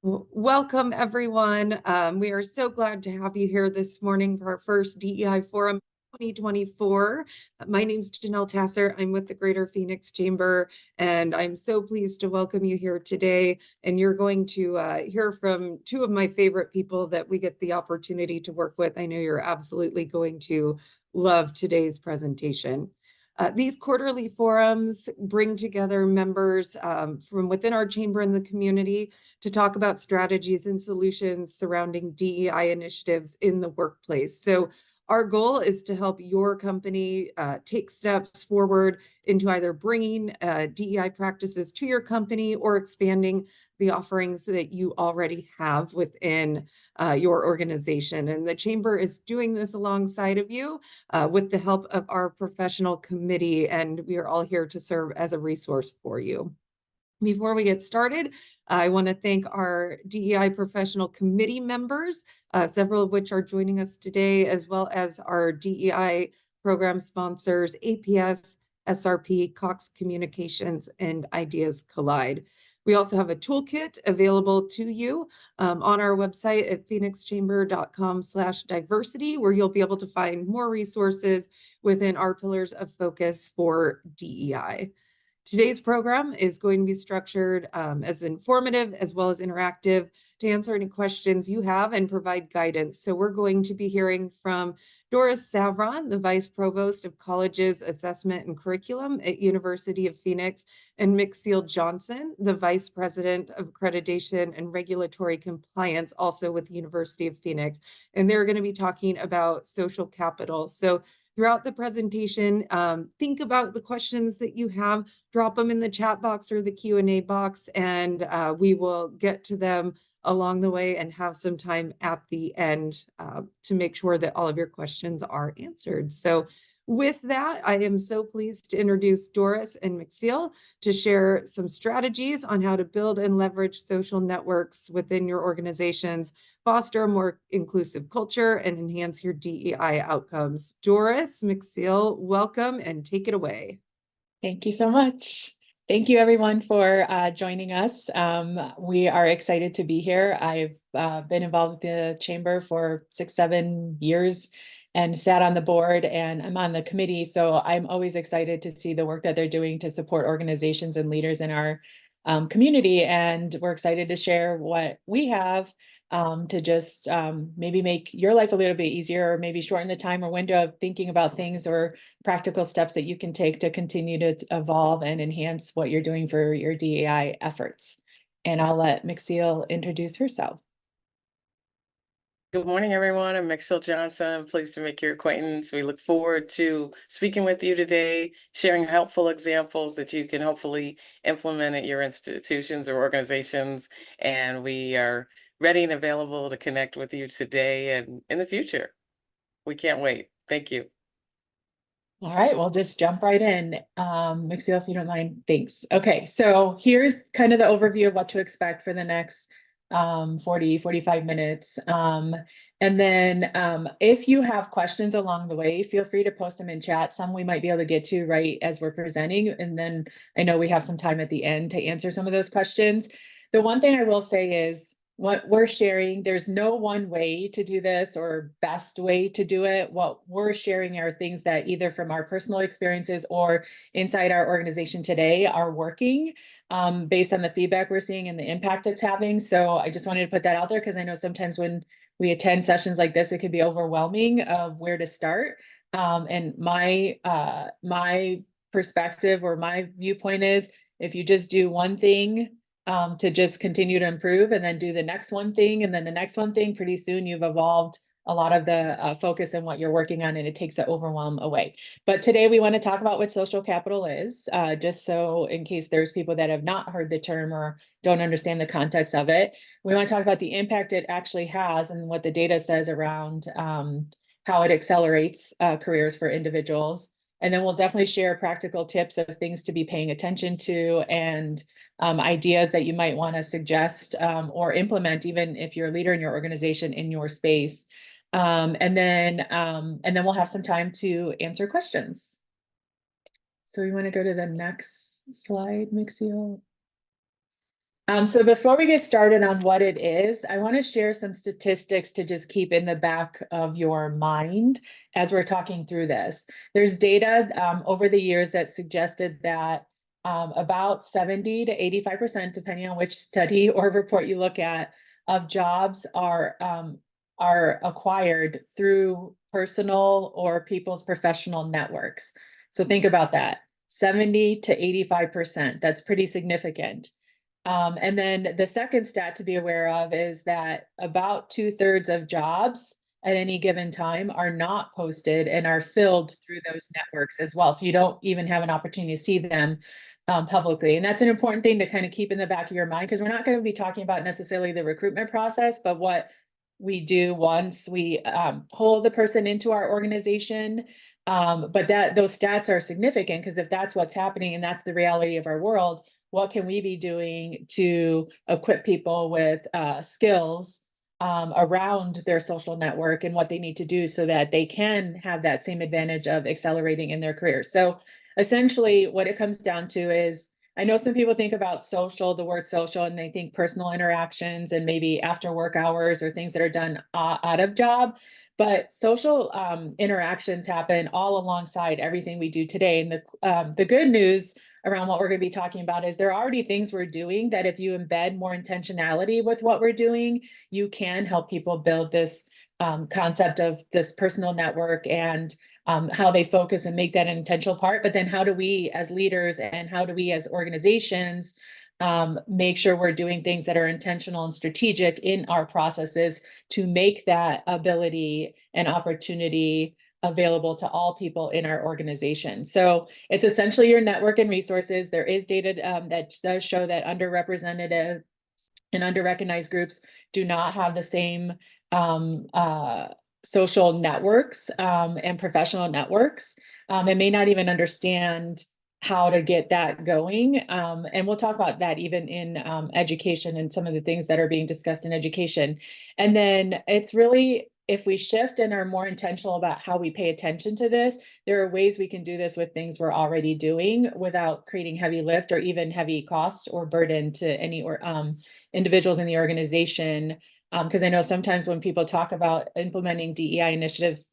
Welcome, everyone. We are so glad to have you here this morning for our first DEI Forum 2024. My name is Janelle Tasser. I'm with the Greater Phoenix Chamber, and I'm so pleased to welcome you here today. And you're going to hear from two of my favorite people that we get the opportunity to work with. I know you're absolutely going to love today's presentation. These quarterly forums bring together members from within our chamber and the community to talk about strategies and solutions surrounding DEI initiatives in the workplace. So our goal is to help your company take steps forward into either bringing DEI practices to your company or expanding the offerings that you already have within your organization. And the Chamber is doing this alongside of you with the help of our professional committee, and we are all here to serve as a resource for you. Before we get started, I want to thank our DEI professional committee members, several of which are joining us today, as well as our DEI program sponsors, APS, SRP, Cox Communications, and Ideas Collide. We also have a toolkit available to you on our website at phoenixchamber.com/diversity, where you'll be able to find more resources within our pillars of focus for DEI. Today's program is going to be structured as informative as well as interactive to answer any questions you have and provide guidance. So we're going to be hearing from Doris Savron, the Vice Provost of Colleges, Assessment and Curriculum at University of Phoenix, and McCeil Johnson, the Vice President of Accreditation and Regulatory Compliance, also with the University of Phoenix. And they're going to be talking about social capital. So throughout the presentation, think about the questions that you have, drop them in the chat box or the Q&A box, and we will get to them along the way and have some time at the end to make sure that all of your questions are answered. So with that, I am so pleased to introduce Doris and McCeil to share some strategies on how to build and leverage social networks within your organizations, foster a more inclusive culture, and enhance your DEI outcomes. Doris, McCeil, welcome and take it away. Thank you so much. Thank you, everyone, for joining us. We are excited to be here. I've been involved with the Chamber for 6-7 years and sat on the board, and I'm on the committee. So I'm always excited to see the work that they're doing to support organizations and leaders in our community. And we're excited to share what we have to just maybe make your life a little bit easier, or maybe shorten the time or window of thinking about things or practical steps that you can take to continue to evolve and enhance what you're doing for your DEI efforts. And I'll let McCeil introduce herself. Good morning, everyone. I'm McCeil Johnson. I'm pleased to make your acquaintance. We look forward to speaking with you today, sharing helpful examples that you can hopefully implement at your institutions or organizations. And we are ready and available to connect with you today and in the future. We can't wait. Thank you. All right, we'll just jump right in. McCeil, if you don't mind, thanks. Okay, so here's kind of the overview of what to expect for the next 45 minutes. And then if you have questions along the way, feel free to post them in chat. Some we might be able to get to right as we're presenting. And then I know we have some time at the end to answer some of those questions. The one thing I will say is what we're sharing, there's no one way to do this or best way to do it. What we're sharing are things that either from our personal experiences or inside our organization today are working based on the feedback we're seeing and the impact it's having. So I just wanted to put that out there because I know sometimes when we attend sessions like this, it can be overwhelming of where to start. And my perspective or my viewpoint is if you just do one thing to just continue to improve and then do the next one thing and then the next one thing, pretty soon you've evolved a lot of the focus in what you're working on, and it takes the overwhelm away. But today we want to talk about what social capital is, just so in case there's people that have not heard the term or don't understand the context of it. We want to talk about the impact it actually has and what the data says around how it accelerates careers for individuals. And then we'll definitely share practical tips of things to be paying attention to and ideas that you might want to suggest or implement, even if you're a leader in your organization in your space. And then we'll have some time to answer questions. So we want to go to the next slide, McCeil. So before we get started on what it is, I want to share some statistics to just keep in the back of your mind as we're talking through this. There's data over the years that suggested that about 70 to 85%, depending on which study or report you look at, of jobs are acquired through personal or people's professional networks. So think about that, 70 to 85%. That's pretty significant. And then the second stat to be aware of is that about 2/3 of jobs at any given time are not posted and are filled through those networks as well. So you don't even have an opportunity to see them publicly. And that's an important thing to kind of keep in the back of your mind, because we're not going to be talking about necessarily the recruitment process, but what we do once we pull the person into our organization. But those stats are significant, because if that's what's happening and that's the reality of our world, what can we be doing to equip people with skills around their social network and what they need to do so that they can have that same advantage of accelerating in their career. So essentially what it comes down to is, I know some people think about social, the word social, and they think personal interactions and maybe after work hours or things that are done out of job. But social interactions happen all alongside everything we do today. And the good news around what we're going to be talking about is there are already things we're doing that if you embed more intentionality with what we're doing, you can help people build this concept of this personal network and how they focus and make that an intentional part. But then how do we as leaders and how do we as organizations make sure we're doing things that are intentional and strategic in our processes to make that ability and opportunity available to all people in our organization. So it's essentially your network and resources. There is data that does show that underrepresented and underrecognized groups do not have the same social networks and professional networks, and may not even understand how to get that going. And we'll talk about that even in education and some of the things that are being discussed in education. And then it's really, if we shift and are more intentional about how we pay attention to this, there are ways we can do this with things we're already doing without creating heavy lift or even heavy cost or burden to any individuals in the organization. Because I know sometimes when people talk about implementing DEI initiatives,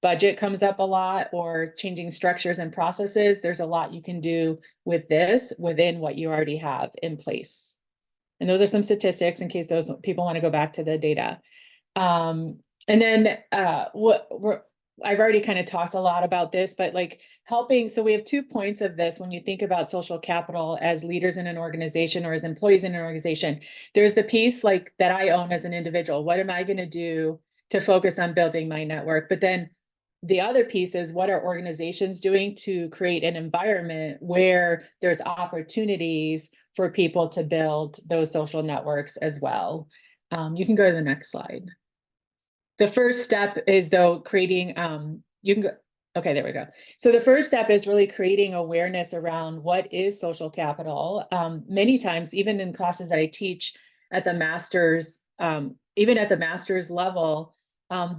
budget comes up a lot, or changing structures and processes. There's a lot you can do with this within what you already have in place. And those are some statistics in case those people want to go back to the data. And then I've already kind of talked a lot about this, but like helping, so we have 2 points of this when you think about social capital as leaders in an organization or as employees in an organization. There's the piece like that I own as an individual. What am I going to do to focus on building my network? But then the other piece is, what are organizations doing to create an environment where there's opportunities for people to build those social networks as well? You can go to the next slide. The first step is though creating, you can go, okay, there we go. So the first step is really creating awareness around what is social capital. Many times, even in classes that I teach at the master's, even at the master's level,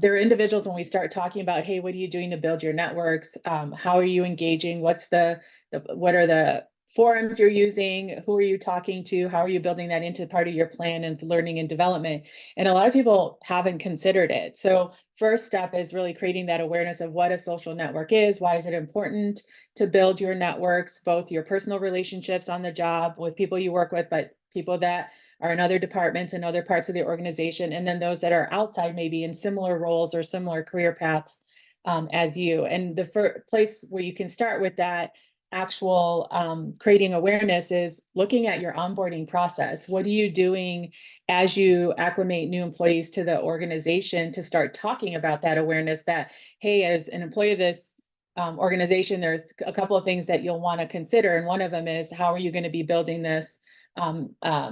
there are individuals when we start talking about, hey, what are you doing to build your networks? How are you engaging? What are the forums you're using? Who are you talking to? How are you building that into part of your plan and learning and development? And a lot of people haven't considered it. So first step is really creating that awareness of what a social network is. Why is it important to build your networks, both your personal relationships on the job with people you work with, but people that are in other departments and other parts of the organization, and then those that are outside, maybe in similar roles or similar career paths as you. And the first place where you can start with that actual creating awareness is looking at your onboarding process. What are you doing as you acclimate new employees to the organization to start talking about that awareness that, hey, as an employee of this organization, there's a couple of things that you'll want to consider. And one of them is, how are you going to be building this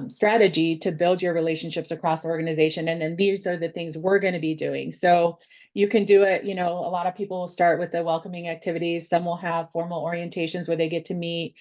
strategy to build your relationships across the organization? And then these are the things we're going to be doing. So you can do it, a lot of people will start with the welcoming activities. Some will have formal orientations where they get to meet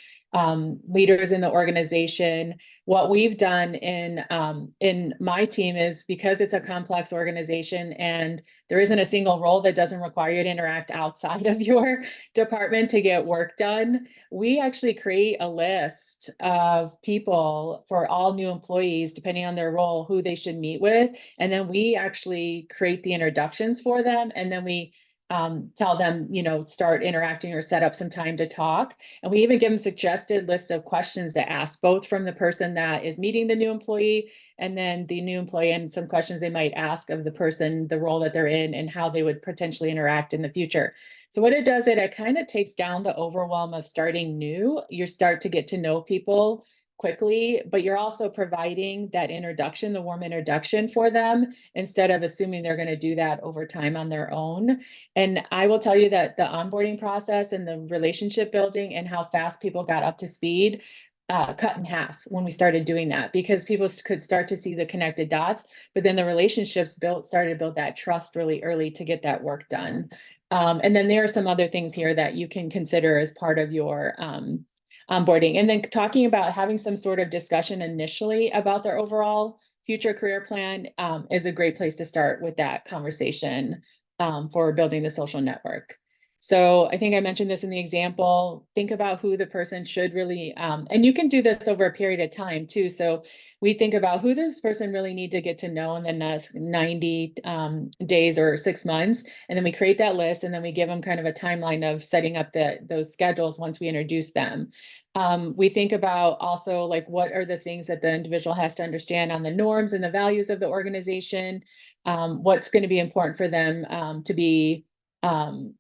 leaders in the organization. What we've done in my team is, because it's a complex organization and there isn't a single role that doesn't require you to interact outside of your department to get work done, we actually create a list of people for all new employees, depending on their role, who they should meet with. And then we actually create the introductions for them. And then we tell them, start interacting or set up some time to talk. And we even give them suggested list of questions to ask, both from the person that is meeting the new employee and then the new employee, and some questions they might ask of the person, the role that they're in, and how they would potentially interact in the future. So what it does, it kind of takes down the overwhelm of starting new. You start to get to know people quickly, but you're also providing that introduction, the warm introduction for them, instead of assuming they're going to do that over time on their own. And I will tell you that the onboarding process and the relationship building and how fast people got up to speed cut in half when we started doing that, because people could start to see the connected dots, but then the relationships started to build that trust really early to get that work done. And then there are some other things here that you can consider as part of your onboarding. And then talking about having some sort of discussion initially about their overall future career plan is a great place to start with that conversation for building the social network. So I think I mentioned this in the example. Think about who the person should really, and you can do this over a period of time too. So we think about who does this person really need to get to know in the next 90 days or 6 months. And then we create that list, and then we give them kind of a timeline of setting up those schedules once we introduce them. We think about also, like, what are the things that the individual has to understand on the norms and the values of the organization, what's going to be important for them to be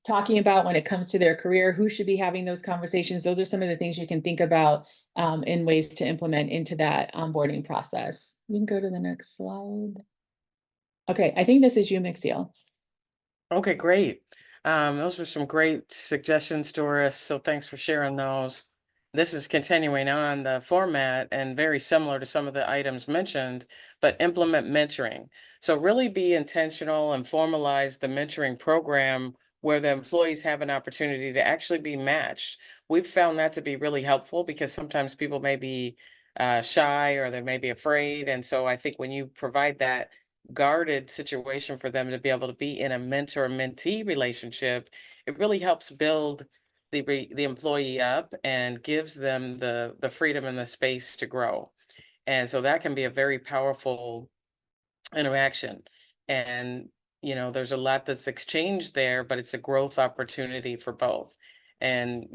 talking about when it comes to their career, who should be having those conversations. Those are some of the things you can think about in ways to implement into that onboarding process. You can go to the next slide. Okay, I think this is you, McCeil. Okay, great. Those were some great suggestions, Doris. So thanks for sharing those. This is continuing on the format and very similar to some of the items mentioned, but implement mentoring. So really be intentional and formalize the mentoring program where the employees have an opportunity to actually be matched. We've found that to be really helpful because sometimes people may be shy or they may be afraid. And so I think when you provide that guarded situation for them to be able to be in a mentor-mentee relationship, it really helps build the employee up and gives them the freedom and the space to grow. And so that can be a very powerful interaction. And, there's a lot that's exchanged there, but it's a growth opportunity for both. And,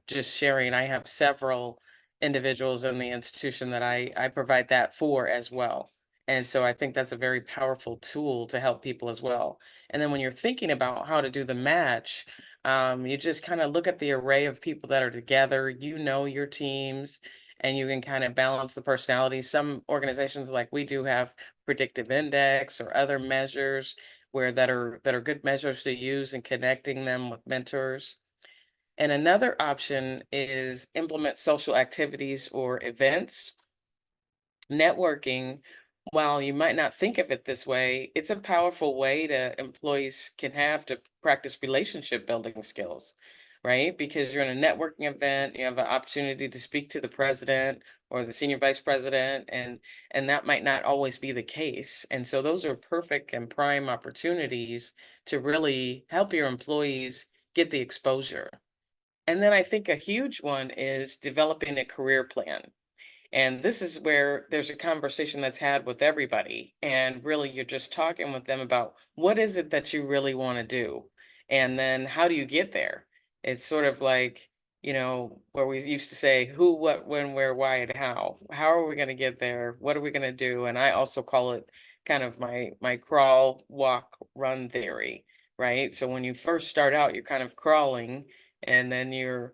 just sharing, I have several individuals in the institution that I provide that for as well. And so I think that's a very powerful tool to help people as well. And then when you're thinking about how to do the match, you just kind of look at the array of people that are together, your teams, and you can kind of balance the personalities. Some organizations like we do have predictive index or other measures that are good measures to use in connecting them with mentors. And another option is implement social activities or events. Networking, while you might not think of it this way, it's a powerful way to employees can have to practice relationship building skills, right? Because you're in a networking event, you have an opportunity to speak to the president or the senior vice president, and that might not always be the case. And so those are perfect and prime opportunities to really help your employees get the exposure. And then I think a huge one is developing a career plan. And this is where there's a conversation that's had with everybody. And really, you're just talking with them about what is it that you really want to do? And then how do you get there? It's sort of like, where we used to say who, what, when, where, why, and how. How are we going to get there? What are we going to do? And I also call it kind of my crawl, walk, run theory, right? So when you first start out, you're kind of crawling, and then you're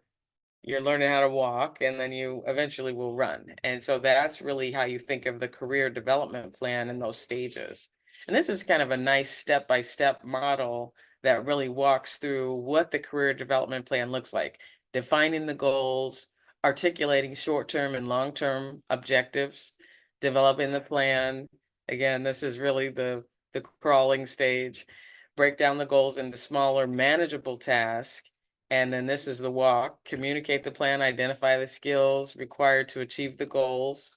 learning how to walk, and then you eventually will run. And so that's really how you think of the career development plan in those stages. And this is kind of a nice step-by-step model that really walks through what the career development plan looks like, defining the goals, articulating short-term and long-term objectives, developing the plan. Again, this is really the crawling stage. break down the goals into smaller, manageable tasks. And then this is the walk: communicate the plan, identify the skills required to achieve the goals,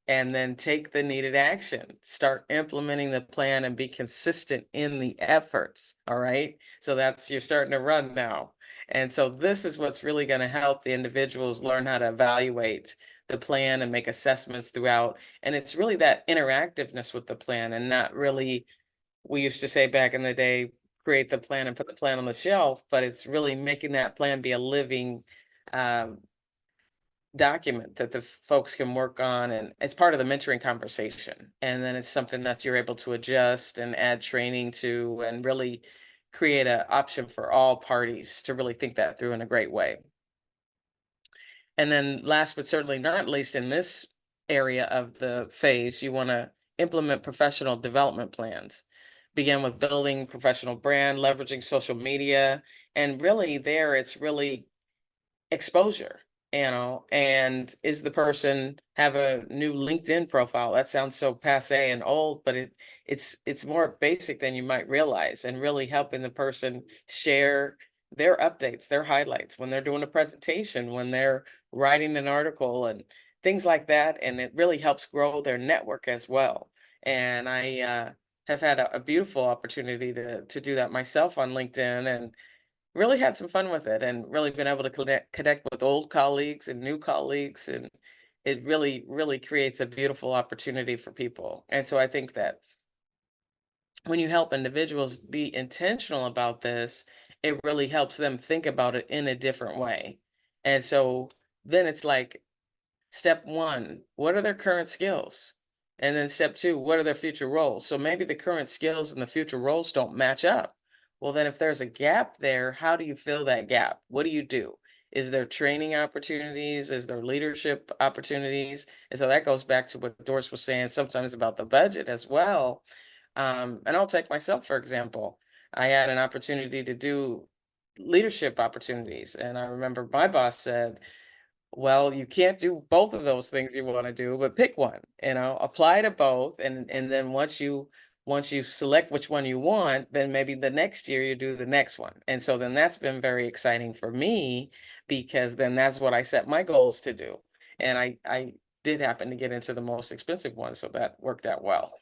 and then take the needed action. Start implementing the plan and be consistent in the efforts. All right. So that's, you're starting to run now. And so this is what's really going to help the individuals learn how to evaluate the plan and make assessments throughout. And it's really that interactiveness with the plan, and not really, we used to say back in the day, create the plan and put the plan on the shelf, but it's really making that plan be a living um, document that the folks can work on, and it's part of the mentoring conversation. And then it's something that you're able to adjust and add training to, and really create an option for all parties to really think that through in a great way. And then last but certainly not least, in this area of the phase, you want to implement professional development plans. Begin with building professional brand, leveraging social media, and really there it's really exposure, and is the person have a new LinkedIn profile? That sounds so passe and old, but it's more basic than you might realize, and really helping the person share their updates, their highlights when they're doing a presentation, when they're writing an article, and things like that. And it really helps grow their network as well. And I have had a beautiful opportunity to do that myself on LinkedIn, and really had some fun with it, and really been able to connect with old colleagues and new colleagues. And it really creates a beautiful opportunity for people. And so I think that when you help individuals be intentional about this, it really helps them think about it in a different way. And so then it's like, step one, what are their current skills? And then step two, what are their future roles? So maybe the current skills and the future roles don't match up. Well, then if there's a gap there, how do you fill that gap? What do you do? Is there training opportunities? Is there leadership opportunities? And so that goes back to what Doris was saying sometimes about the budget as well. And I'll take myself, for example. I had an opportunity to do leadership opportunities. And I remember my boss said, well, you can't do both of those things you want to do, but pick one, apply to both. And then once you select which one you want, then maybe the next year you do the next one. And so then that's been very exciting for me, because then that's what I set my goals to do. And I did happen to get into the most expensive one, so that worked out well.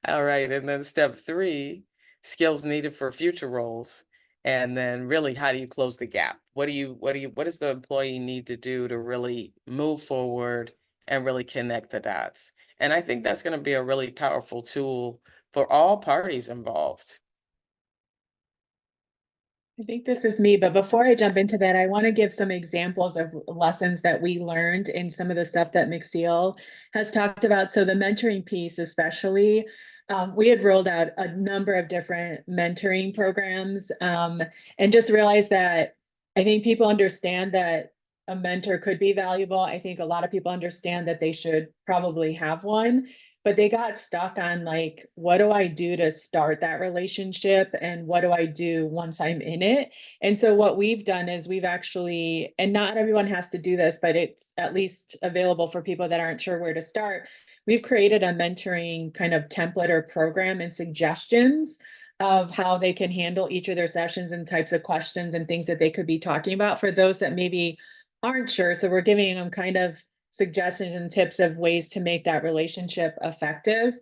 All right. And then step three, skills needed for future roles. And then really, how do you close the gap? What does the employee need to do to really move forward and really connect the dots? And I think that's going to be a really powerful tool for all parties involved. I think this is me, but before I jump into that, I want to give some examples of lessons that we learned in some of the stuff that McCeil has talked about. So the mentoring piece, especially, we had rolled out a number of different mentoring programs, and just realized that I think people understand that a mentor could be valuable. I think a lot of people understand that they should probably have one, but they got stuck on like, what do I do to start that relationship? And what do I do once I'm in it? And so what we've done is we've actually, and not everyone has to do this, but it's at least available for people that aren't sure where to start. We've created a mentoring kind of template or program and suggestions of how they can handle each of their sessions and types of questions and things that they could be talking about for those that maybe aren't sure. So we're giving them kind of suggestions and tips of ways to make that relationship effective.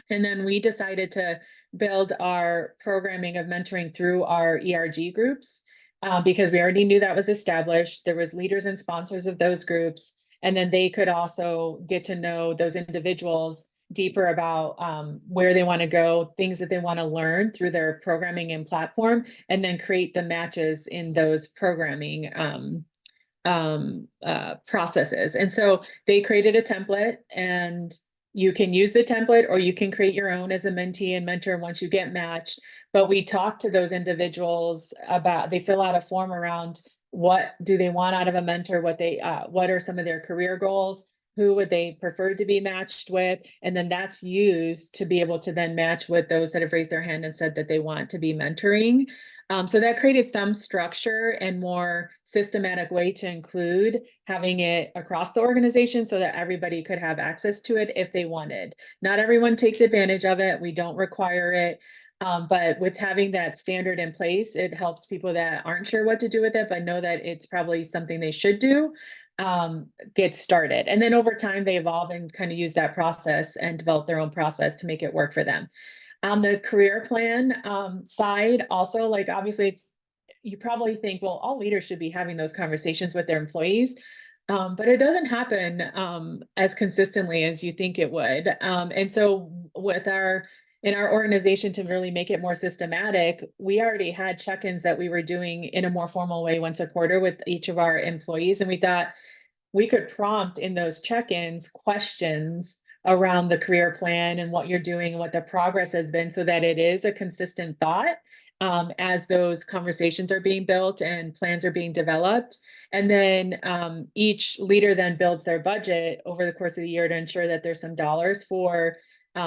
And then we decided to build our programming of mentoring through our ERG groups, because we already knew that was established. There was leaders and sponsors of those groups, and then they could also get to know those individuals deeper about where they want to go, things that they want to learn through their programming and platform, and then create the matches in those programming processes. And so they created a template, and you can use the template or you can create your own as a mentee and mentor once you get matched. But we talk to those individuals about, they fill out a form around what do they want out of a mentor, what are some of their career goals, who would they prefer to be matched with, and then that's used to be able to then match with those that have raised their hand and said that they want to be mentoring. So that created some structure and more systematic way to include having it across the organization so that everybody could have access to it if they wanted. Not everyone takes advantage of it. We don't require it. But with having that standard in place, it helps people that aren't sure what to do with it, but know that it's probably something they should do, get started. And then over time, they evolve and kind of use that process and develop their own process to make it work for them. On the career plan side, also, like obviously you probably think, well, all leaders should be having those conversations with their employees. But it doesn't happen as consistently as you think it would. And so in our organization, to really make it more systematic, we already had check-ins that we were doing in a more formal way once a quarter with each of our employees. And we thought we could prompt in those check-ins questions around the career plan and what you're doing and what the progress has been, so that it is a consistent thought as those conversations are being built and plans are being developed. And then each leader then builds their budget over the course of the year to ensure that there's some dollars for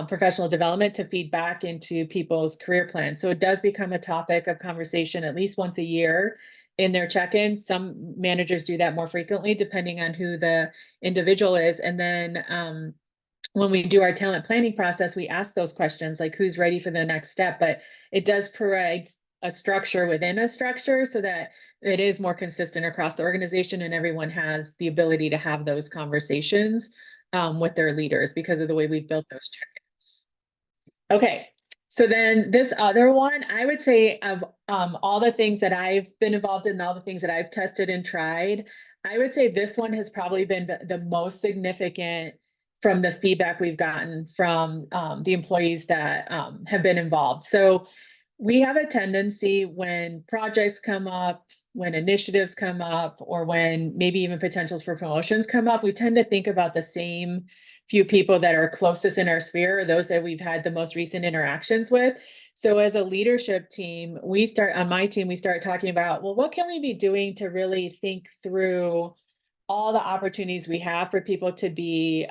professional development to feed back into people's career plans. So it does become a topic of conversation at least once a year in their check-ins. Some managers do that more frequently, depending on who the individual is. And then when we do our talent planning process, we ask those questions like who's ready for the next step, but it does provide a structure within a structure so that it is more consistent across the organization and everyone has the ability to have those conversations with their leaders because of the way we've built those check-ins. Okay, so then this other one, I would say of all the things that I've been involved in, all the things that I've tested and tried, I would say this one has probably been the most significant from the feedback we've gotten from the employees that have been involved. So we have a tendency when projects come up, when initiatives come up, or when maybe even potentials for promotions come up, we tend to think about the same few people that are closest in our sphere, or those that we've had the most recent interactions with. So as a leadership team, on my team, we start talking about, well, what can we be doing to really think through all the opportunities we have for people to be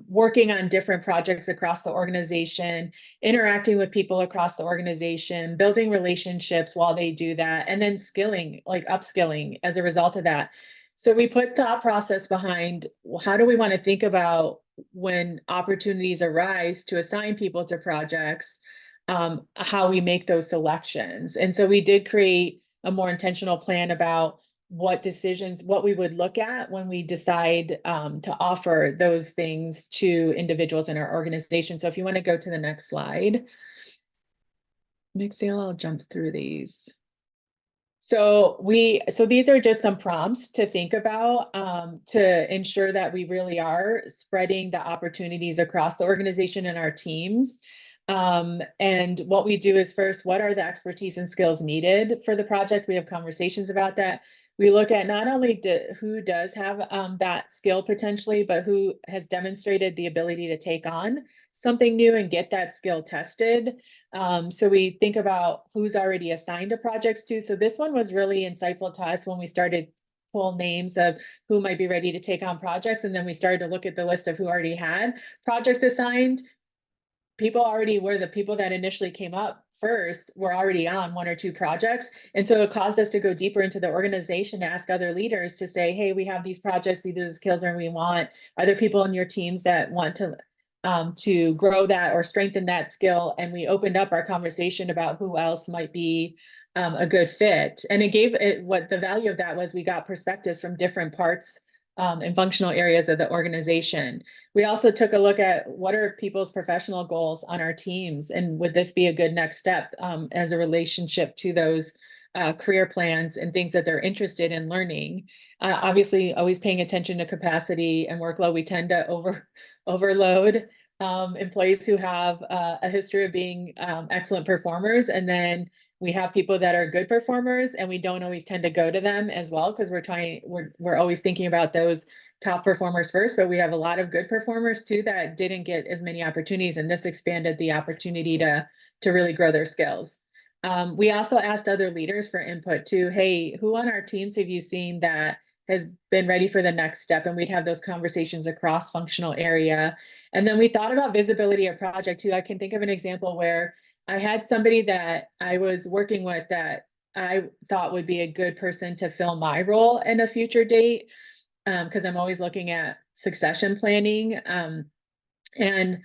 working on different projects across the organization, interacting with people across the organization, building relationships while they do that, and then skilling, like upskilling as a result of that. So we put thought process behind, well, how do we want to think about when opportunities arise to assign people to projects, how we make those selections. And so we did create a more intentional plan about what we would look at when we decide to offer those things to individuals in our organization. So if you want to go to the next slide, McCeil, I'll jump through these. So these are just some prompts to think about to ensure that we really are spreading the opportunities across the organization and our teams. And what we do is first, what are the expertise and skills needed for the project? We have conversations about that. We look at not only who does have that skill potentially, but who has demonstrated the ability to take on something new and get that skill tested. So we think about who's already assigned to projects too. So this one was really insightful to us when we started pull names of who might be ready to take on projects. And then we started to look at the list of who already had projects assigned. People already were the people that initially came up first were already on one or two projects. And so it caused us to go deeper into the organization to ask other leaders to say, hey, we have these projects, these are the skills we want. Are there people in your teams that want to grow that or strengthen that skill? And we opened up our conversation about who else might be a good fit. And what the value of that was, we got perspectives from different parts and functional areas of the organization. We also took a look at what are people's professional goals on our teams, and would this be a good next step as a relationship to those career plans and things that they're interested in learning. Obviously, always paying attention to capacity and workload. We tend to overload employees who have a history of being excellent performers, and then we have people that are good performers, and we don't always tend to go to them as well, because we're always thinking about those top performers first, but we have a lot of good performers too that didn't get as many opportunities, and this expanded the opportunity to really grow their skills. We also asked other leaders for input too. Hey, who on our teams have you seen that has been ready for the next step? And we'd have those conversations across functional area. And then we thought about visibility of project too. I can think of an example where I had somebody that I was working with that I thought would be a good person to fill my role in a future date, because I'm always looking at succession planning. And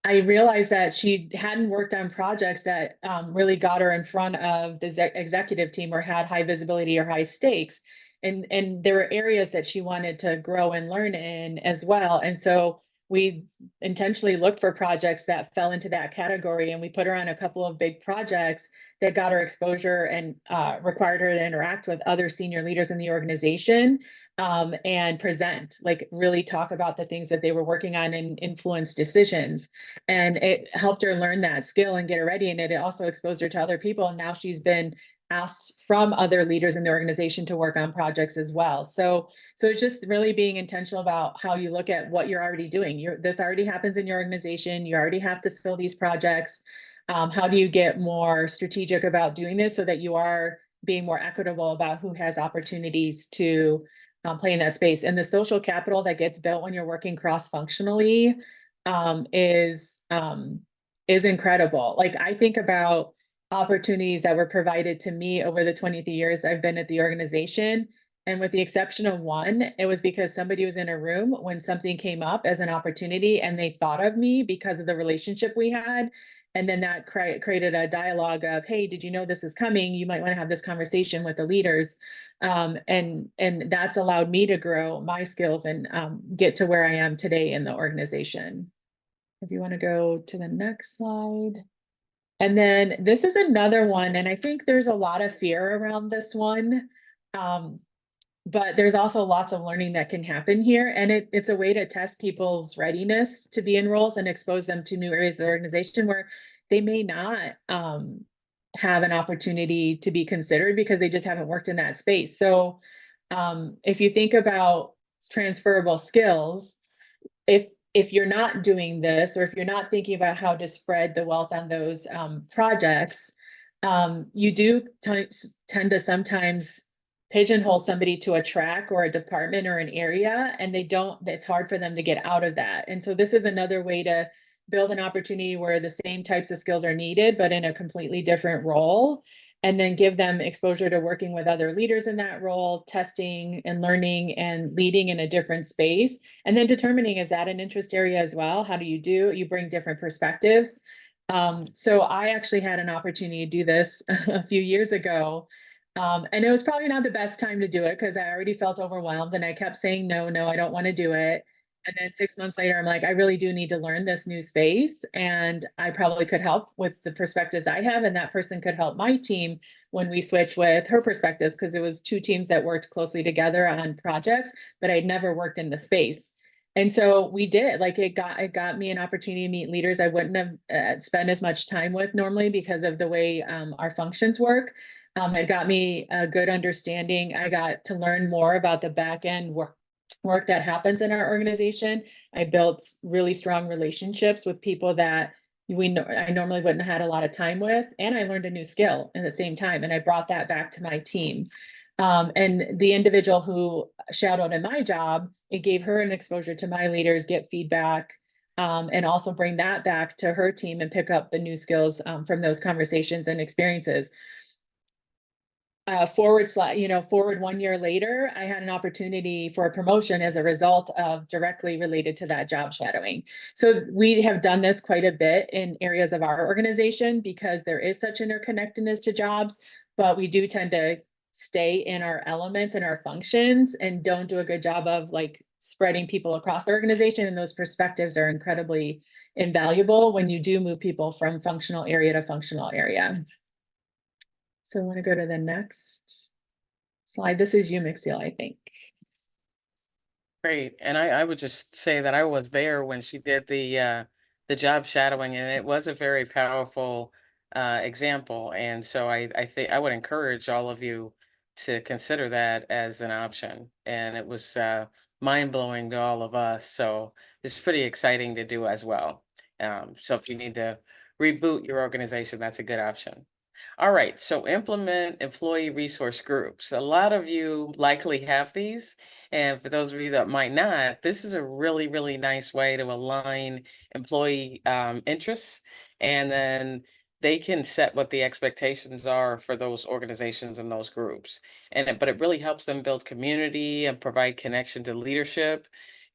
I realized that she hadn't worked on projects that really got her in front of the executive team or had high visibility or high stakes. And there were areas that she wanted to grow and learn in as well. And so we intentionally looked for projects that fell into that category, and we put her on a couple of big projects that got her exposure and required her to interact with other senior leaders in the organization, and present, like really talk about the things that they were working on and influence decisions. And it helped her learn that skill and get her ready. And it also exposed her to other people. And now she's been asked from other leaders in the organization to work on projects as well. So it's just really being intentional about how you look at what you're already doing. This already happens in your organization. You already have to fill these projects. How do you get more strategic about doing this so that you are being more equitable about who has opportunities to play in that space? And the social capital that gets built when you're working cross-functionally is incredible. Like, I think about opportunities that were provided to me over the 20 years I've been at the organization. And with the exception of one, it was because somebody was in a room when something came up as an opportunity and they thought of me because of the relationship we had. And then that created a dialogue of, hey, did you know this is coming? You might want to have this conversation with the leaders. And that's allowed me to grow my skills and get to where I am today in the organization. If you want to go to the next slide. And then this is another one, and I think there's a lot of fear around this one. But there's also lots of learning that can happen here. And it's a way to test people's readiness to be in roles and expose them to new areas of the organization where they may not have an opportunity to be considered because they just haven't worked in that space. So if you think about transferable skills, if you're not doing this, or if you're not thinking about how to spread the wealth on those projects, you do tend to sometimes pigeonhole somebody to a track or a department or an area, and it's hard for them to get out of that. And so this is another way to build an opportunity where the same types of skills are needed, but in a completely different role, and then give them exposure to working with other leaders in that role, testing and learning and leading in a different space, and then determining, is that an interest area as well? How do you bring different perspectives? So I actually had an opportunity to do this a few years ago. And it was probably not the best time to do it because I already felt overwhelmed and I kept saying, no, I don't want to do it. And then 6 months later, I'm like, I really do need to learn this new space. And I probably could help with the perspectives I have. And that person could help my team when we switch with her perspectives, because it was two teams that worked closely together on projects, but I'd never worked in the space. And so we did, like, it got me an opportunity to meet leaders I wouldn't have spent as much time with normally because of the way our functions work. It got me a good understanding. I got to learn more about the back end work that happens in our organization. I built really strong relationships with people that I normally wouldn't have had a lot of time with, and I learned a new skill at the same time, and I brought that back to my team. And the individual who shadowed in my job, it gave her an exposure to my leaders, get feedback, and also bring that back to her team and pick up the new skills from those conversations and experiences. Forward 1 year later, I had an opportunity for a promotion as a result of directly related to that job shadowing. So we have done this quite a bit in areas of our organization because there is such interconnectedness to jobs, but we do tend to stay in our elements and our functions and don't do a good job of like spreading people across the organization. And those perspectives are incredibly invaluable when you do move people from functional area to functional area. So I want to go to the next slide. This is you, McCeil, I think. Great. And I would just say that I was there when she did the job shadowing, and it was a very powerful example. And so I think I would encourage all of you to consider that as an option. And it was mind-blowing to all of us. So it's pretty exciting to do as well. So if you need to reboot your organization, that's a good option. All right, so implement employee resource groups. A lot of you likely have these. And for those of you that might not, this is a really, really nice way to align employee interests. And then they can set what the expectations are for those organizations and those groups. But it really helps them build community and provide connection to leadership.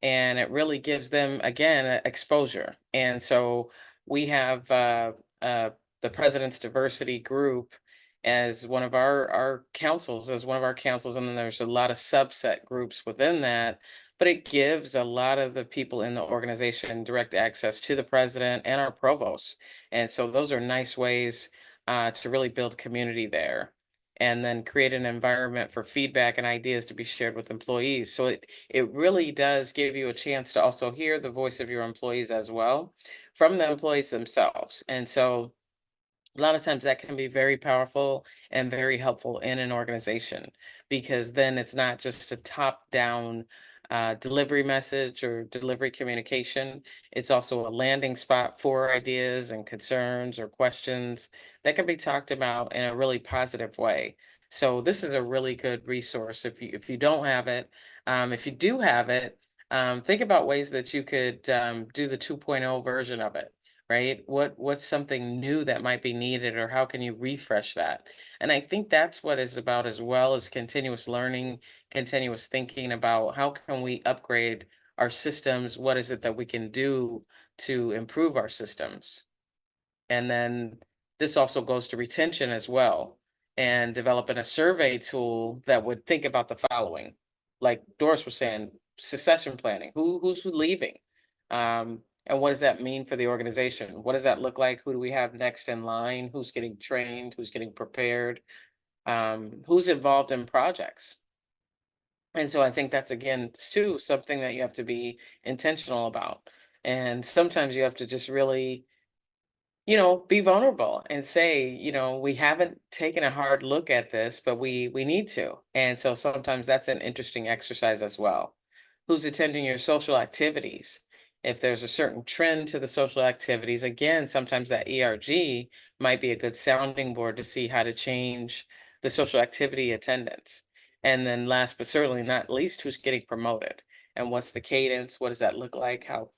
and it really gives them, again, exposure. And so we have the President's Diversity Group as one of our councils, and then there's a lot of subset groups within that. But it gives a lot of the people in the organization direct access to the president and our provost. And so those are nice ways to really build community there, and then create an environment for feedback and ideas to be shared with employees. So it really does give you a chance to also hear the voice of your employees as well from the employees themselves. And so a lot of times that can be very powerful and very helpful in an organization, because then it's not just a top down delivery message or delivery communication. It's also a landing spot for ideas and concerns or questions that can be talked about in a really positive way. So this is a really good resource if you don't have it. If you do have it, think about ways that you could do the 2.0 version of it, right? What's something new that might be needed, or how can you refresh that? And I think that's what it's about, as well as continuous learning, continuous thinking about how can we upgrade our systems? What is it that we can do to improve our systems? And then this also goes to retention as well, and developing a survey tool that would think about the following. Like Doris was saying, succession planning. Who's leaving? And what does that mean for the organization? What does that look like? Who do we have next in line? Who's getting trained? Who's getting prepared? Who's involved in projects? And so I think that's, again, too, something that you have to be intentional about. And sometimes you have to just really, be vulnerable and say, we haven't taken a hard look at this, but we need to. And so sometimes that's an interesting exercise as well. Who's attending your social activities? If there's a certain trend to the social activities, again, sometimes that ERG might be a good sounding board to see how to change the social activity attendance. And then last but certainly not least, who's getting promoted, and what's the cadence? What does that look like? How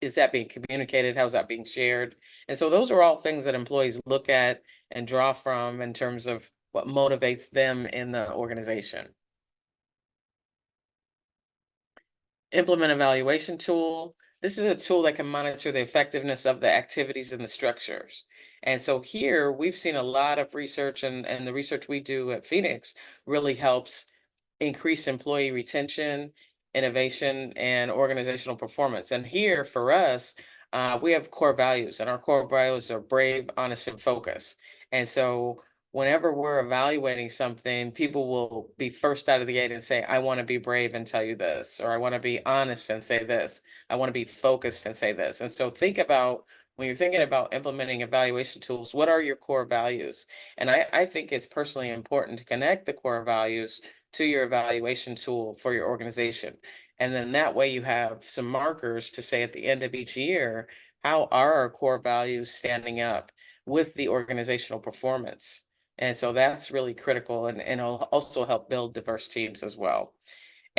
is that being communicated? How's that being shared? And so those are all things that employees look at and draw from in terms of what motivates them in the organization. Implement evaluation tool. This is a tool that can monitor the effectiveness of the activities and the structures. And so here we've seen a lot of research, and the research we do at Phoenix really helps increase employee retention, innovation, and organizational performance. And here for us, we have core values, and our core values are brave, honest, and focus. And so whenever we're evaluating something, people will be first out of the gate and say, I want to be brave and tell you this, or I want to be honest and say this, I want to be focused and say this. And so think about, when you're thinking about implementing evaluation tools, what are your core values? And I think it's personally important to connect the core values to your evaluation tool for your organization. And then that way you have some markers to say at the end of each year, how are our core values standing up with the organizational performance? And so that's really critical, and it'll also help build diverse teams as well.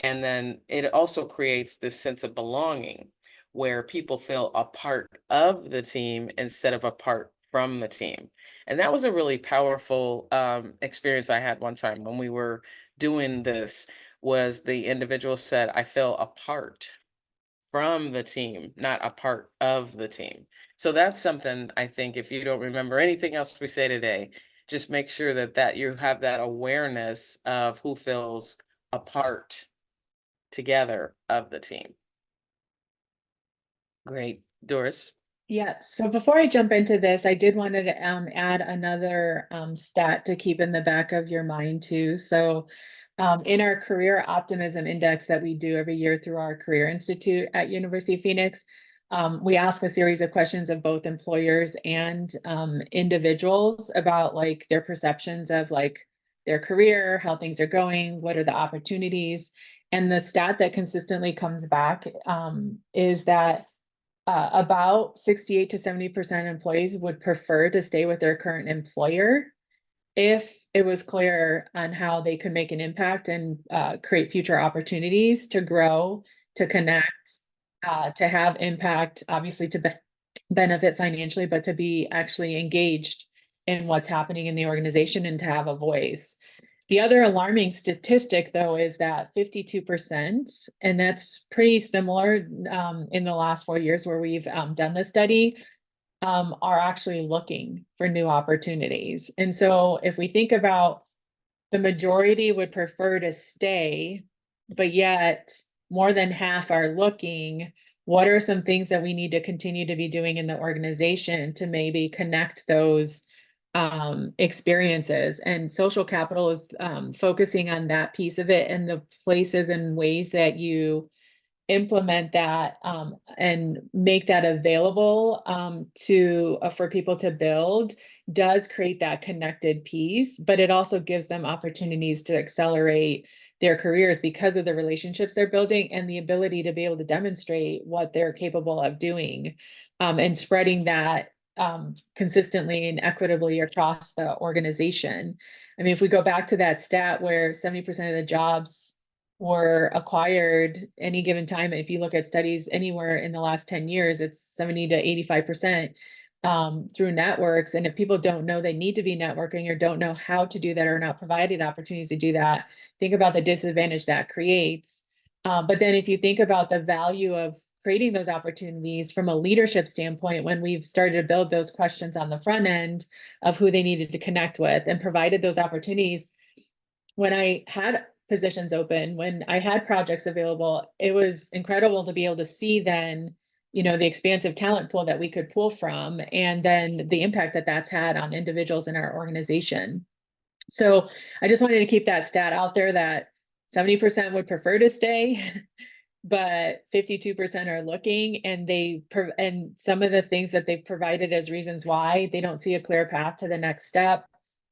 And then it also creates this sense of belonging, where people feel a part of the team instead of a part from the team. And that was a really powerful experience I had one time when we were doing this. Was the individual said, I feel a part from the team, not a part of the team. So that's something, I think, if you don't remember anything else we say today, just make sure that you have that awareness of who feels a part together of the team. Great. Doris? Yeah, so before I jump into this, I did want to add another stat to keep in the back of your mind too. So in our career optimism index that we do every year through our Career Institute at University of Phoenix, we ask a series of questions of both employers and individuals about like their perceptions of like their career, how things are going, what are the opportunities. And the stat that consistently comes back is that about 68 to 70% employees would prefer to stay with their current employer if it was clear on how they could make an impact and create future opportunities to grow, to connect, to have impact, obviously to benefit financially, but to be actually engaged in what's happening in the organization and to have a voice. The other alarming statistic, though, is that 52%, and that's pretty similar in the last 4 years where we've done the study, are actually looking for new opportunities. And so if we think about the majority would prefer to stay, but yet more than half are looking, what are some things that we need to continue to be doing in the organization to maybe connect those experiences? And social capital is focusing on that piece of it, and the places and ways that you implement that and make that available to for people to build does create that connected piece, but it also gives them opportunities to accelerate their careers because of the relationships they're building and the ability to be able to demonstrate what they're capable of doing, and spreading that consistently and equitably across the organization. I mean, if we go back to that stat where 70% of the jobs were acquired any given time, if you look at studies anywhere in the last 10 years, it's 70 to 85% through networks. And if people don't know they need to be networking or don't know how to do that or not provided opportunities to do that, think about the disadvantage that creates. But then if you think about the value of creating those opportunities from a leadership standpoint, when we've started to build those questions on the front end of who they needed to connect with and provided those opportunities, when I had positions open, when I had projects available, it was incredible to be able to see then, the expansive talent pool that we could pull from, and then the impact that that's had on individuals in our organization. So I just wanted to keep that stat out there that 70% would prefer to stay, but 52% are looking, and and some of the things that they've provided as reasons why they don't see a clear path to the next step.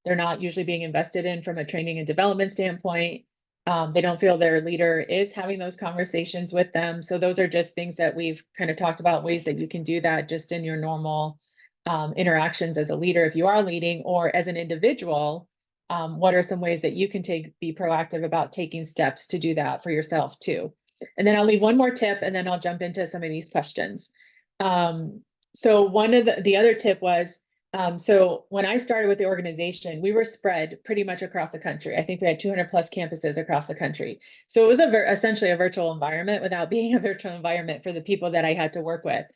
They're not usually being invested in from a training and development standpoint. They don't feel their leader is having those conversations with them. So those are just things that we've kind of talked about, ways that you can do that just in your normal interactions as a leader, if you are leading, or as an individual. What are some ways that you can be proactive about taking steps to do that for yourself too? And then I'll leave one more tip, and then I'll jump into some of these questions. So one of the other tip was, so when I started with the organization, we were spread pretty much across the country. I think we had 200 plus campuses across the country. So it was essentially a virtual environment without being a virtual environment for the people that I had to work with.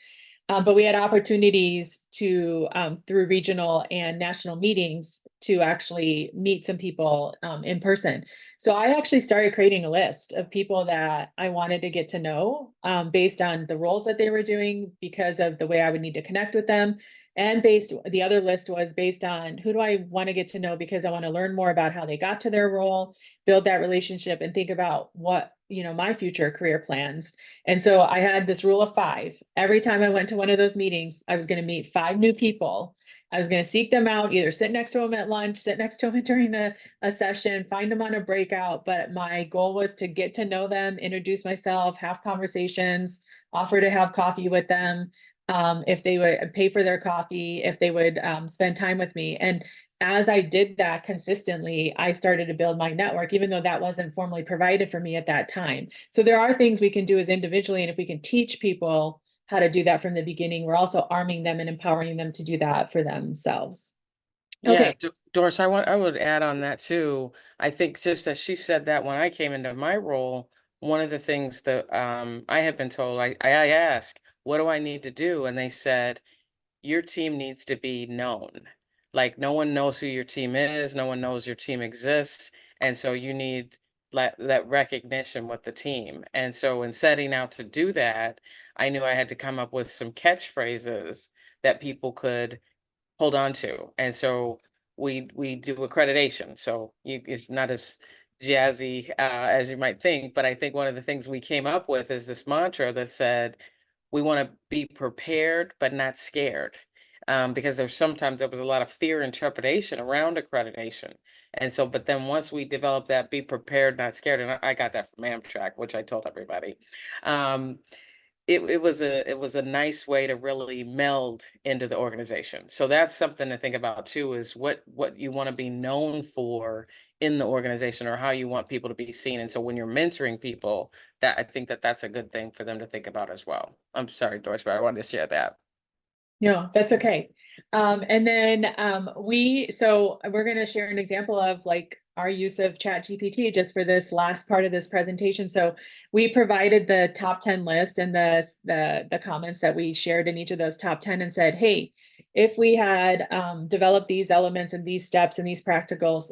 But we had opportunities to, through regional and national meetings, to actually meet some people in person. So I actually started creating a list of people that I wanted to get to know based on the roles that they were doing, because of the way I would need to connect with them. And the other list was based on who do I want to get to know because I want to learn more about how they got to their role, build that relationship, and think about what, my future career plans. And so I had this rule of 5. Every time I went to one of those meetings, I was going to meet 5 new people. I was going to seek them out, either sit next to them at lunch, sit next to them during a session, find them on a breakout. But my goal was to get to know them, introduce myself, have conversations, offer to have coffee with them. If they would pay for their coffee, if they would spend time with me. And as I did that consistently, I started to build my network, even though that wasn't formally provided for me at that time. So there are things we can do as individually, and if we can teach people how to do that from the beginning, we're also arming them and empowering them to do that for themselves. Yeah, Okay. Doris, I would add on that too. I think just as she said that when I came into my role, one of the things that I had been told, I asked, what do I need to do? And they said, your team needs to be known. Like no one knows who your team is, no one knows your team exists. And so you need that recognition with the team. And so in setting out to do that, I knew I had to come up with some catchphrases that people could hold on to. And so we do accreditation. So it's not as jazzy as you might think, but I think one of the things we came up with is this mantra that said, we want to be prepared but not scared. Because sometimes there was a lot of fear and trepidation around accreditation. And so, but then once we developed that be prepared, not scared, and I got that from Amtrak, which I told everybody. It was a nice way to really meld into the organization. So that's something to think about too, is what you want to be known for in the organization, or how you want people to be seen. And so when you're mentoring people, that I think that's a good thing for them to think about as well. I'm sorry, Doris, but I wanted to share that. No, that's okay. And then so we're going to share an example of like our use of ChatGPT just for this last part of this presentation. So we provided the top 10 list and the comments that we shared in each of those top 10 and said, hey, if we had developed these elements and these steps and these practical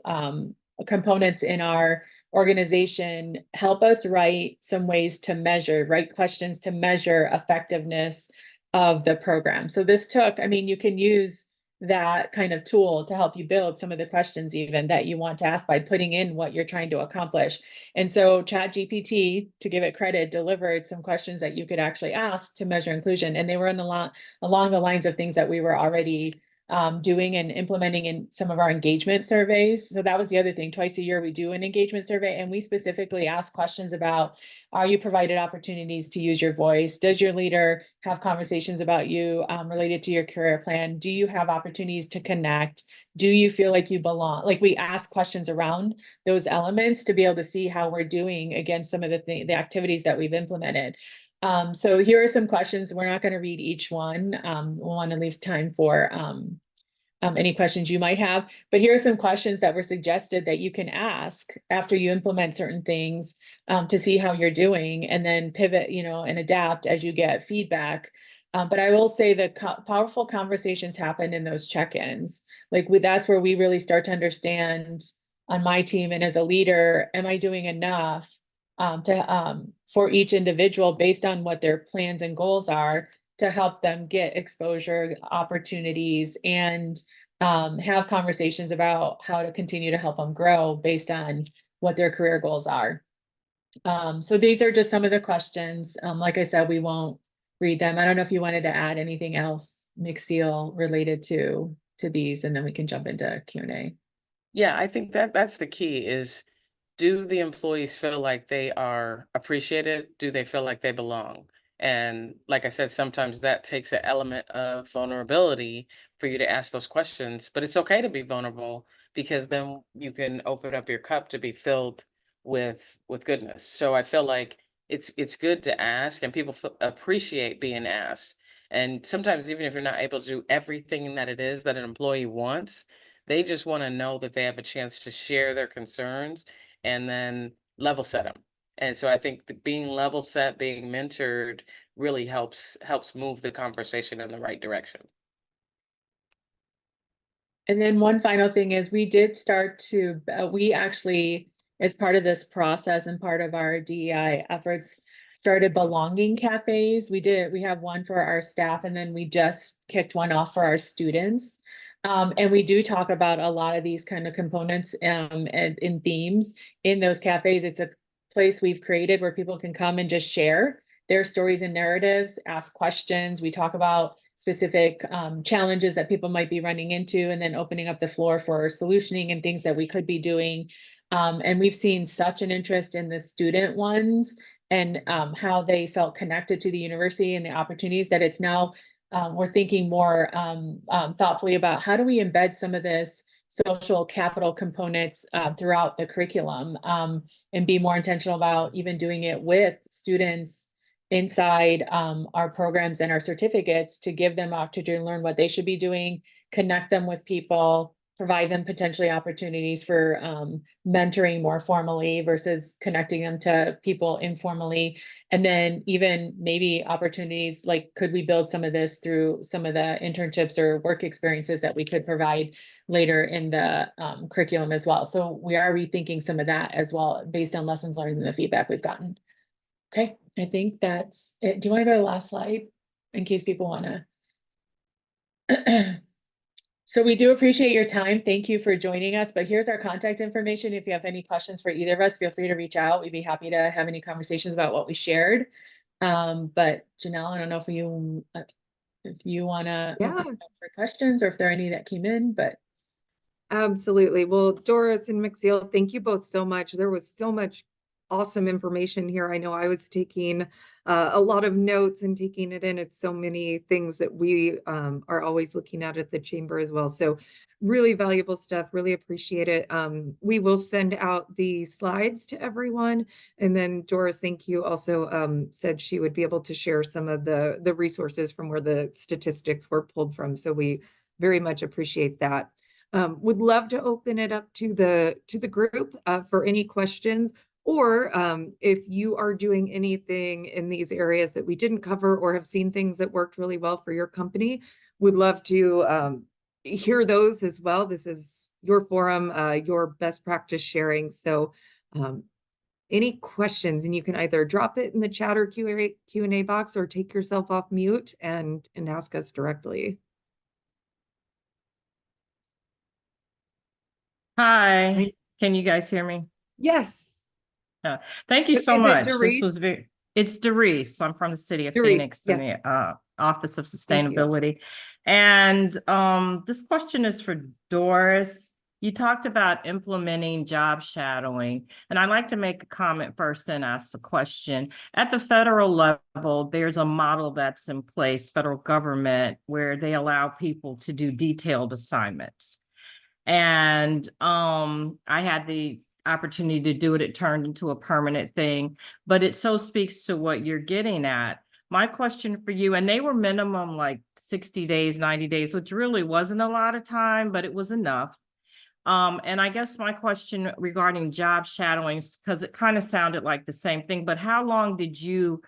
components in our organization, help us write some ways to measure, write questions to measure effectiveness of the program. So this took, I mean, you can use that kind of tool to help you build some of the questions even that you want to ask by putting in what you're trying to accomplish. And so ChatGPT, to give it credit, delivered some questions that you could actually ask to measure inclusion. And they were along the lines of things that we were already doing and implementing in some of our engagement surveys. So that was the other thing. Twice a year, we do an engagement survey, and we specifically ask questions about, are you provided opportunities to use your voice? Does your leader have conversations about you related to your career plan? Do you have opportunities to connect? Do you feel like you belong? Like, we ask questions around those elements to be able to see how we're doing against some of the activities that we've implemented. So here are some questions. We're not going to read each one. We'll want to leave time for any questions you might have. But here are some questions that were suggested that you can ask after you implement certain things to see how you're doing, and then pivot, and adapt as you get feedback. But I will say that powerful conversations happen in those check-ins. Like, that's where we really start to understand on my team and as a leader, am I doing enough for each individual based on what their plans and goals are to help them get exposure opportunities and have conversations about how to continue to help them grow based on what their career goals are. So these are just some of the questions. Like I said, we won't read them. I don't know if you wanted to add anything else, McCeil, related to these, and then we can jump into Q&A. Yeah, I think that's the key is, do the employees feel like they are appreciated? Do they feel like they belong? And like I said, sometimes that takes an element of vulnerability for you to ask those questions, but it's okay to be vulnerable because then you can open up your cup to be filled with goodness. So I feel like it's good to ask, and people appreciate being asked. And sometimes even if you're not able to do everything that it is that an employee wants, they just want to know that they have a chance to share their concerns and then level set them. And so I think being level set, being mentored really helps move the conversation in the right direction. And then one final thing is, we did start to, we actually, as part of this process and part of our DEI efforts, started belonging cafes. We have one for our staff, and then we just kicked one off for our students. And we do talk about a lot of these kind of components and in themes in those cafes. It's a place we've created where people can come and just share their stories and narratives, ask questions. We talk about specific challenges that people might be running into, and then opening up the floor for solutioning and things that we could be doing. And we've seen such an interest in the student ones and how they felt connected to the university and the opportunities, that it's now we're thinking more thoughtfully about how do we embed some of this social capital components throughout the curriculum, and be more intentional about even doing it with students inside our programs and our certificates, to give them opportunity to learn what they should be doing, connect them with people, provide them potentially opportunities for mentoring more formally versus connecting them to people informally. And then even maybe opportunities like, could we build some of this through some of the internships or work experiences that we could provide later in the curriculum as well. So we are rethinking some of that as well, based on lessons learned and the feedback we've gotten. Okay, I think that's it. Do you want to go to the last slide in case people want to? So we do appreciate your time. Thank you for joining us, but here's our contact information. If you have any questions for either of us, feel free to reach out. We'd be happy to have any conversations about what we shared. But Janelle, I don't know if you want to open it up for questions, or if there are any that came in, but. Absolutely. Well, Doris and McCeil, thank you both so much. There was so much awesome information here. I know I was taking a lot of notes and taking it in. It's so many things that we are always looking at the chamber as well. So really valuable stuff. Really appreciate it. We will send out the slides to everyone. And then Doris, thank you, also said she would be able to share some of the resources from where the statistics were pulled from. So we very much appreciate that. Would love to open it up to the group for any questions, or if you are doing anything in these areas that we didn't cover or have seen things that worked really well for your company, would love to hear those as well. This is your forum, your best practice sharing. So any questions, and you can either drop it in the chat or Q&A box, or take yourself off mute and ask us directly. Hi, can you guys hear me? Yes. Thank you so Is it much. Doris? It's Doris. I'm from the city of Doris, Phoenix in yes. the Office of Thank you. Sustainability. And this question is for Doris. You talked about implementing job shadowing, and I'd like to make a comment first and ask the question. At the federal level, there's a model that's in place, federal government, where they allow people to do detailed assignments. And I had the opportunity to do it. It turned into a permanent thing, but it so speaks to what you're getting at. My question for you, and they were minimum like 60 days, 90 days, which really wasn't a lot of time, but it was enough. And I guess my question regarding job shadowing, because it kind of sounded like the same thing, but how long did you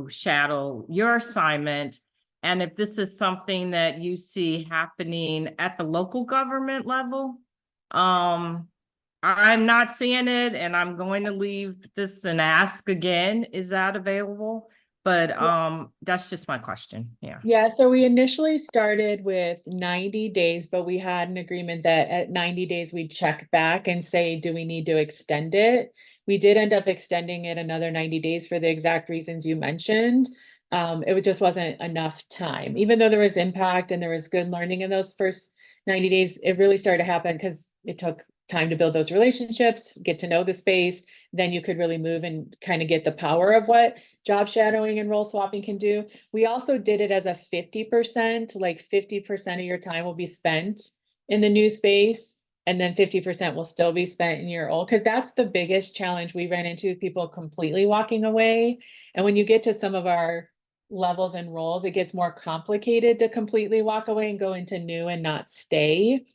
shadow your assignment? And if this is something that you see happening at the local government level, I'm not seeing it, and I'm going to leave this and ask again, is that available? But that's just my question. Yeah. Yeah, so we initially started with 90 days, but we had an agreement that at 90 days we'd check back and say, do we need to extend it? We did end up extending it another 90 days for the exact reasons you mentioned. It just wasn't enough time. Even though there was impact and there was good learning in those first 90 days, it really started to happen because it took time to build those relationships, get to know the space. Then you could really move and kind of get the power of what job shadowing and role swapping can do. We also did it as a 50%, like 50% of your time will be spent in the new space, and then 50% will still be spent in your old, because that's the biggest challenge we ran into, people completely walking away. And when you get to some of our levels and roles, it gets more complicated to completely walk away and go into new and not stay.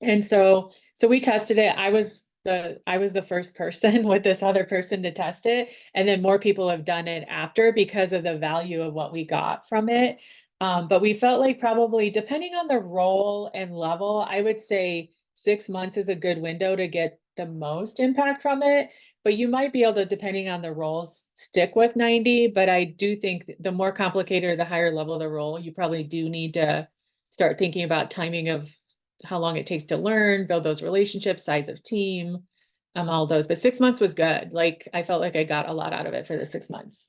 And so we tested it. I was the first person with this other person to test it. And then more people have done it after because of the value of what we got from it. But we felt like probably depending on the role and level, I would say 6 months is a good window to get the most impact from it. But you might be able to, depending on the roles, stick with 90. But I do think the more complicated or the higher level of the role, you probably do need to start thinking about timing of how long it takes to learn, build those relationships, size of team, all those. But 6 months was good. Like, I felt like I got a lot out of it for the 6 months.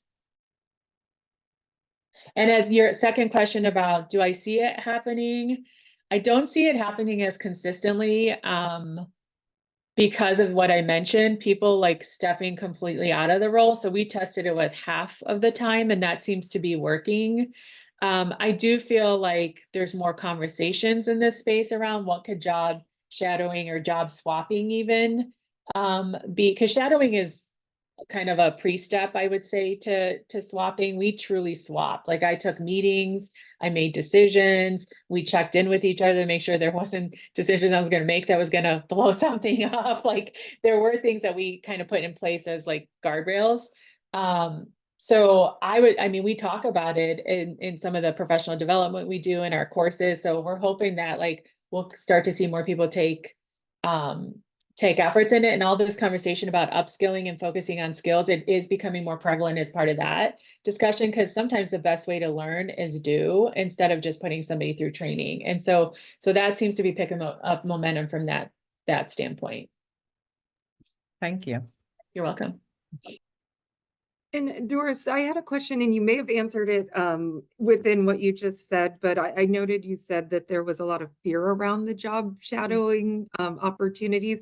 And as your second question about, do I see it happening? I don't see it happening as consistently because of what I mentioned, people like stepping completely out of the role. So we tested it with half of the time, and that seems to be working. I do feel like there's more conversations in this space around what could job shadowing or job swapping even be, because shadowing is kind of a pre-step, I would say, to swapping. We truly swapped. Like, I took meetings, I made decisions, we checked in with each other to make sure there wasn't decisions I was going to make that was going to blow something up. Like, there were things that we kind of put in place as like guardrails. So I mean, we talk about it in some of the professional development we do in our courses. So we're hoping that like we'll start to see more people take efforts in it, and all this conversation about upskilling and focusing on skills, it is becoming more prevalent as part of that discussion, because sometimes the best way to learn is do, instead of just putting somebody through training. And so that seems to be picking up momentum from that standpoint. Thank you. You're welcome. And Doris, I had a question, and you may have answered it within what you just said, but I noted you said that there was a lot of fear around the job shadowing opportunities.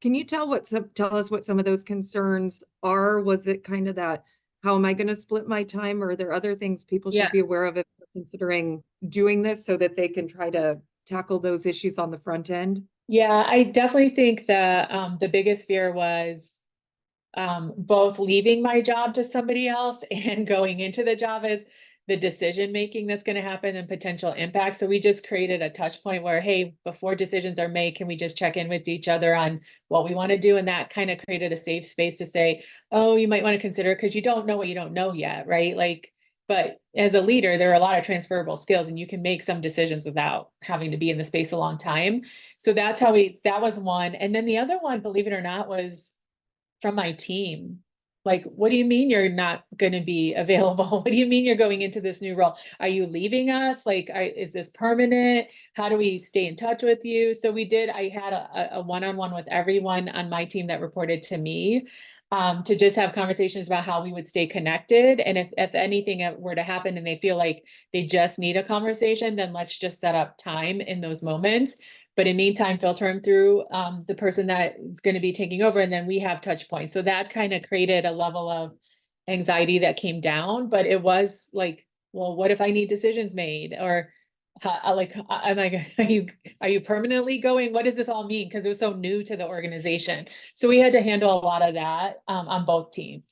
Can you tell us what some of those concerns are? Was it kind of that, how am I going to split my time? Or are there other things people should be aware of if they're considering doing this, so that they can try to tackle those issues on the front end? Yeah, I definitely think that the biggest fear was both leaving my job to somebody else and going into the job as the decision making that's going to happen and potential impact. So we just created a touch point where, hey, before decisions are made, can we just check in with each other on what we want to do? And that kind of created a safe space to say, oh, you might want to consider, because you don't know what you don't know yet, right? Like, but as a leader, there are a lot of transferable skills, and you can make some decisions without having to be in the space a long time. So that's how that was one. And then the other one, believe it or not, was from my team. Like, what do you mean you're not going to be available? What do you mean you're going into this new role? Are you leaving us? Like, is this permanent? How do we stay in touch with you? So I had a one-on-one with everyone on my team that reported to me, to just have conversations about how we would stay connected. And if anything were to happen and they feel like they just need a conversation, then let's just set up time in those moments. But in the meantime, filter them through the person that is going to be taking over, and then we have touch points. So that kind of created a level of anxiety that came down. But it was like, well, what if I need decisions made? Or I'm like, are you permanently going? What does this all mean? Because it was so new to the organization. So we had to handle a lot of that on both teams.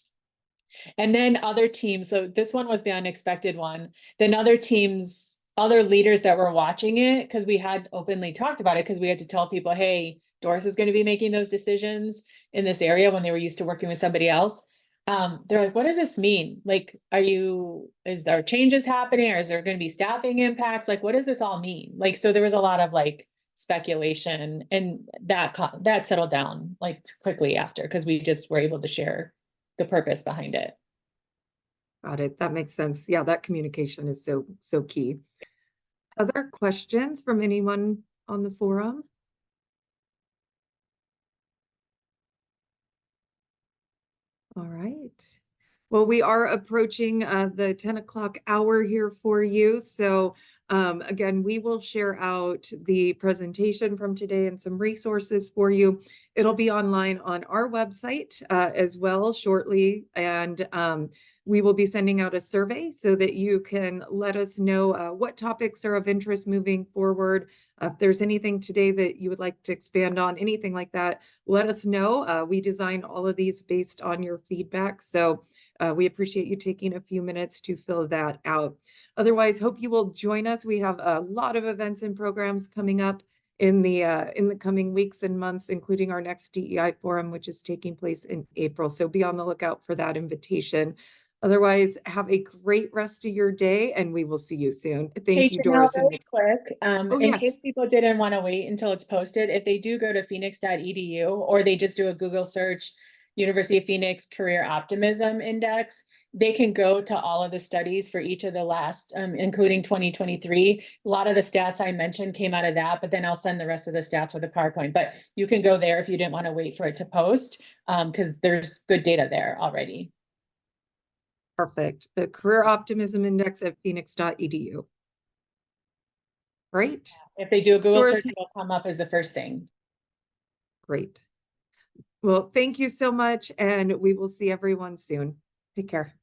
And then other teams, so this one was the unexpected one. Then other teams, other leaders that were watching it, because we had openly talked about it, because we had to tell people, hey, Doris is going to be making those decisions in this area, when they were used to working with somebody else. They're like, what does this mean? Like, is there changes happening, or is there going to be staffing impacts? Like, what does this all mean? Like, so there was a lot of like speculation, and that settled down like quickly after, because we just were able to share the purpose behind it. Got it. That makes sense. Yeah, that communication is so key. Other questions from anyone on the forum? All right. Well, we are approaching the 10 o'clock hour here for you. So again, we will share out the presentation from today and some resources for you. It'll be online on our website as well shortly. And we will be sending out a survey so that you can let us know what topics are of interest moving forward. If there's anything today that you would like to expand on, anything like that, let us know. We design all of these based on your feedback. So we appreciate you taking a few minutes to fill that out. Otherwise, hope you will join us. We have a lot of events and programs coming up in the coming weeks and months, including our next DEI forum, which is taking place in April. So be on the lookout for that invitation. Otherwise, have a great rest of your day, and we will see you soon. Thank you, Janelle, Doris. really quick, Oh, in yes. case people didn't want to wait until it's posted, if they do go to phoenix.edu, or they just do a Google search, University of Phoenix Career Optimism Index, they can go to all of the studies for each of the last, including 2023. A lot of the stats I mentioned came out of that, but then I'll send the rest of the stats with the PowerPoint. But you can go there if you didn't want to wait for it to post, because there's good data there already. Perfect. The Career Optimism Index at phoenix.edu. Great. If they do a Google Doris, search, it'll come up as the first thing. great. Well, thank you so much, and we will see everyone soon. Take care.